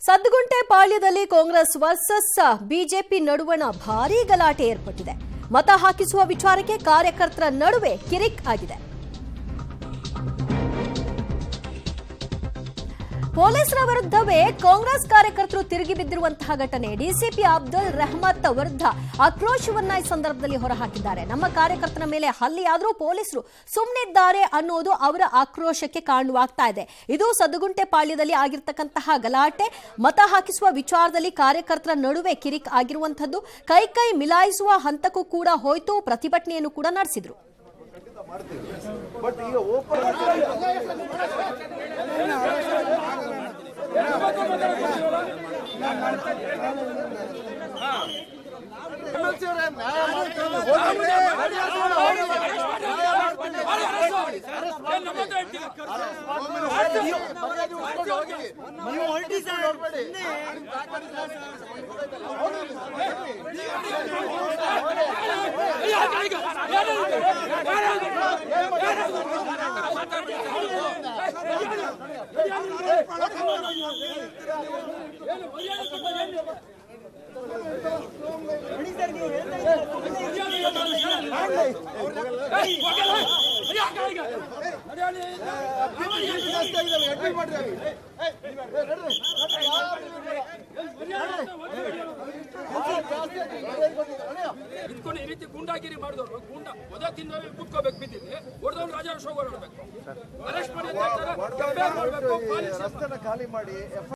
ಸದ್ಗುಂಟೆ ಪಾಳ್ಯದಲ್ಲಿ Congress versus BJP ನಡುವಣ ಭಾರೀ ಗಲಾಟೆ ಏರ್ಪಟ್ಟಿದೆ. ಮತ ಹಾಕಿಸುವ ವಿಚಾರಕ್ಕೆ ಕಾರ್ಯಕರ್ತರ ನಡುವೆ ಕಿರಿಕ್ ಆಗಿದೆ. ಪೊಲೀಸರ ವಿರುದ್ಧವೇ ಕಾಂಗ್ರೆಸ್ ಕಾರ್ಯಕರ್ತರು ತಿರುಗಿ ಬಿದ್ದಿರುವಂತಹ ಘಟನೆ. ಡಿಸಿಪಿ ಅಬ್ದುಲ್ ರೆಹಮತ್ ವಿರುದ್ಧ ಆಕ್ರೋಶವನ್ನ ಈ ಸಂದರ್ಭದಲ್ಲಿ ಹೊರಹಾಕಿದ್ದಾರೆ. ನಮ್ಮ ಕಾರ್ಯಕರ್ತನ ಮೇಲೆ ಹಲ್ಲೆಯಾದರೂ ಪೊಲೀಸರು ಸುಮ್ಮನಿದ್ದಾರೆ ಅನ್ನೋದು ಅವರ ಆಕ್ರೋಶಕ್ಕೆ ಕಾರಣವಾಗ್ತಾ ಇದೆ. ಇದು ಸದ್ಗುಂಟೆ ಪಾಳ್ಯದಲ್ಲಿ ಆಗಿರ್ತಕ್ಕಂತಹ ಗಲಾಟೆ. ಮತ ಹಾಕಿಸುವ ವಿಚಾರದಲ್ಲಿ ಕಾರ್ಯಕರ್ತರ ನಡುವೆ ಕಿರಿಕ್ ಆಗಿರುವಂತದ್ದು. ಕೈ ಮಿಲಾಯಿಸುವ ಹಂತಕ್ಕೂ ಕೂಡ ಹೋಯ್ತು. ಪ್ರತಿಭಟನೆಯನ್ನು ಕೂಡ ನಡೆಸಿದ್ರು. ಇದ್ಕೊಂಡು ಈ ರೀತಿ ಗುಂಡಾಗಿರಿ ಮಾಡಿದವರು ಗುಂಡ ಒದ ತಿನ್ನೋರು ಕುತ್ಕೋಬೇಕು ಬಿದ್ದಿದೆ ಹೊಡೆದವ್ರು ರಾಜಾರೋಷ ಹೋರಾಡಬೇಕು ಅರೆಸ್ಟ್ ಮಾಡಿ